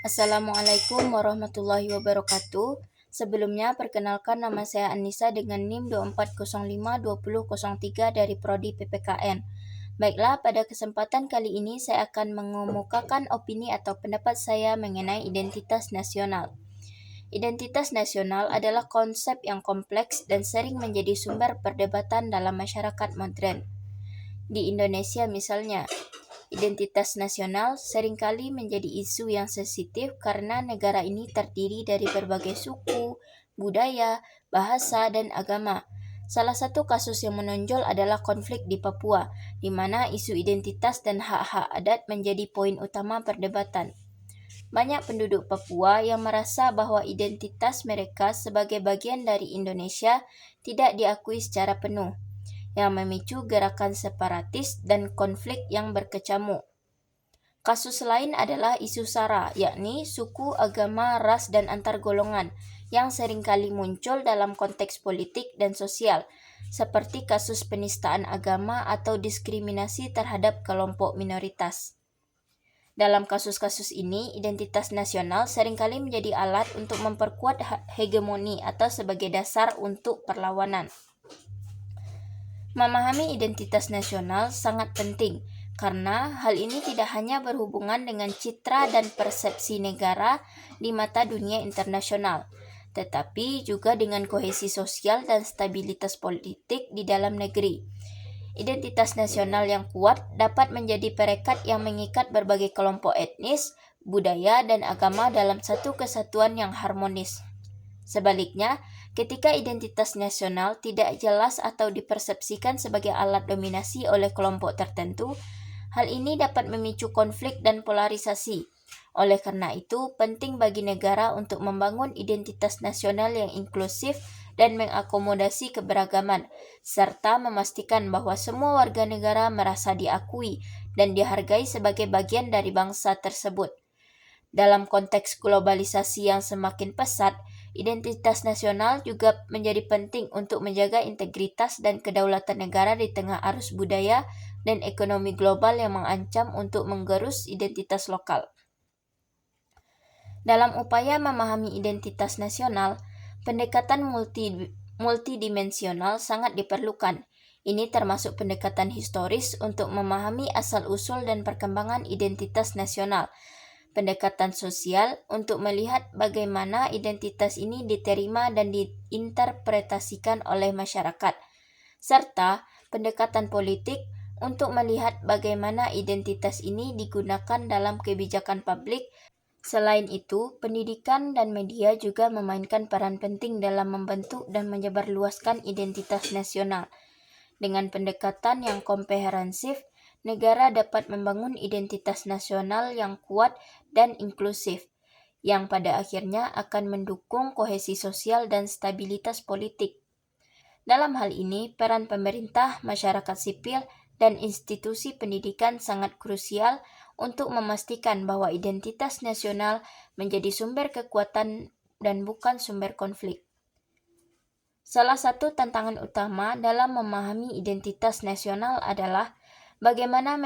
Assalamualaikum warahmatullahi wabarakatuh. Sebelumnya, perkenalkan nama saya Anissa dengan NIM 24052003 dari Prodi PPKN. Baiklah, pada kesempatan kali ini saya akan mengemukakan opini atau pendapat saya mengenai identitas nasional. Identitas nasional adalah konsep yang kompleks dan sering menjadi sumber perdebatan dalam masyarakat modern. Di Indonesia misalnya, identitas nasional seringkali menjadi isu yang sensitif karena negara ini terdiri dari berbagai suku, budaya, bahasa, dan agama. Salah satu kasus yang menonjol adalah konflik di Papua, di mana isu identitas dan hak-hak adat menjadi poin utama perdebatan. Banyak penduduk Papua yang merasa bahwa identitas mereka sebagai bagian dari Indonesia tidak diakui secara penuh, yang memicu gerakan separatis dan konflik yang berkecamuk. Kasus lain adalah isu SARA, yakni suku, agama, ras, dan antar golongan, yang seringkali muncul dalam konteks politik dan sosial, seperti kasus penistaan agama atau diskriminasi terhadap kelompok minoritas. Dalam kasus-kasus ini, identitas nasional seringkali menjadi alat untuk memperkuat hegemoni atau sebagai dasar untuk perlawanan. Memahami identitas nasional sangat penting, karena hal ini tidak hanya berhubungan dengan citra dan persepsi negara di mata dunia internasional, tetapi juga dengan kohesi sosial dan stabilitas politik di dalam negeri. Identitas nasional yang kuat dapat menjadi perekat yang mengikat berbagai kelompok etnis, budaya, dan agama dalam satu kesatuan yang harmonis. Sebaliknya, ketika identitas nasional tidak jelas atau dipersepsikan sebagai alat dominasi oleh kelompok tertentu, hal ini dapat memicu konflik dan polarisasi. Oleh karena itu, penting bagi negara untuk membangun identitas nasional yang inklusif dan mengakomodasi keberagaman, serta memastikan bahwa semua warga negara merasa diakui dan dihargai sebagai bagian dari bangsa tersebut. Dalam konteks globalisasi yang semakin pesat, identitas nasional juga menjadi penting untuk menjaga integritas dan kedaulatan negara di tengah arus budaya dan ekonomi global yang mengancam untuk menggerus identitas lokal. Dalam upaya memahami identitas nasional, pendekatan multidimensional sangat diperlukan. Ini termasuk pendekatan historis untuk memahami asal-usul dan perkembangan identitas nasional, pendekatan sosial untuk melihat bagaimana identitas ini diterima dan diinterpretasikan oleh masyarakat, serta pendekatan politik untuk melihat bagaimana identitas ini digunakan dalam kebijakan publik. Selain itu, pendidikan dan media juga memainkan peran penting dalam membentuk dan menyebarluaskan identitas nasional. Dengan pendekatan yang komprehensif, negara dapat membangun identitas nasional yang kuat dan inklusif, yang pada akhirnya akan mendukung kohesi sosial dan stabilitas politik. Dalam hal ini, peran pemerintah, masyarakat sipil, dan institusi pendidikan sangat krusial untuk memastikan bahwa identitas nasional menjadi sumber kekuatan dan bukan sumber konflik. Salah satu tantangan utama dalam memahami identitas nasional adalah bagaimana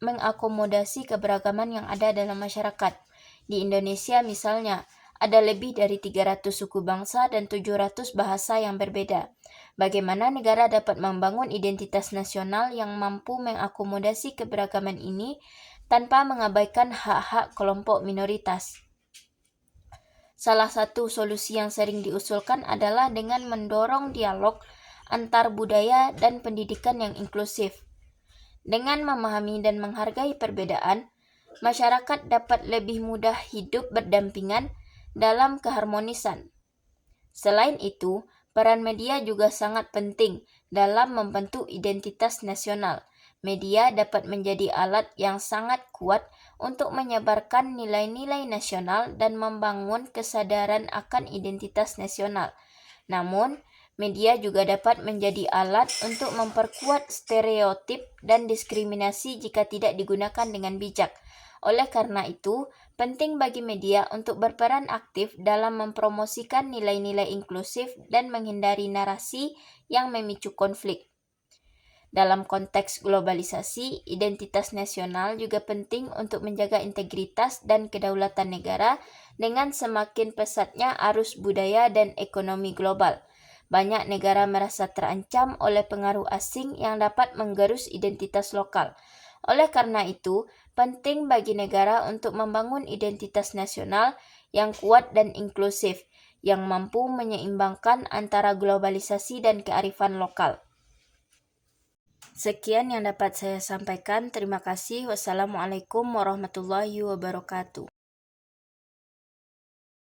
mengakomodasi keberagaman yang ada dalam masyarakat. Di Indonesia misalnya, ada lebih dari 300 suku bangsa dan 700 bahasa yang berbeda. Bagaimana negara dapat membangun identitas nasional yang mampu mengakomodasi keberagaman ini tanpa mengabaikan hak-hak kelompok minoritas? Salah satu solusi yang sering diusulkan adalah dengan mendorong dialog antar budaya dan pendidikan yang inklusif. Dengan memahami dan menghargai perbedaan, masyarakat dapat lebih mudah hidup berdampingan dalam keharmonisan. Selain itu, peran media juga sangat penting dalam membentuk identitas nasional. Media dapat menjadi alat yang sangat kuat untuk menyebarkan nilai-nilai nasional dan membangun kesadaran akan identitas nasional. Namun, media juga dapat menjadi alat untuk memperkuat stereotip dan diskriminasi jika tidak digunakan dengan bijak. Oleh karena itu, penting bagi media untuk berperan aktif dalam mempromosikan nilai-nilai inklusif dan menghindari narasi yang memicu konflik. Dalam konteks globalisasi, identitas nasional juga penting untuk menjaga integritas dan kedaulatan negara dengan semakin pesatnya arus budaya dan ekonomi global. Banyak negara merasa terancam oleh pengaruh asing yang dapat menggerus identitas lokal. Oleh karena itu, penting bagi negara untuk membangun identitas nasional yang kuat dan inklusif, yang mampu menyeimbangkan antara globalisasi dan kearifan lokal. Sekian yang dapat saya sampaikan. Terima kasih. Wassalamualaikum warahmatullahi wabarakatuh.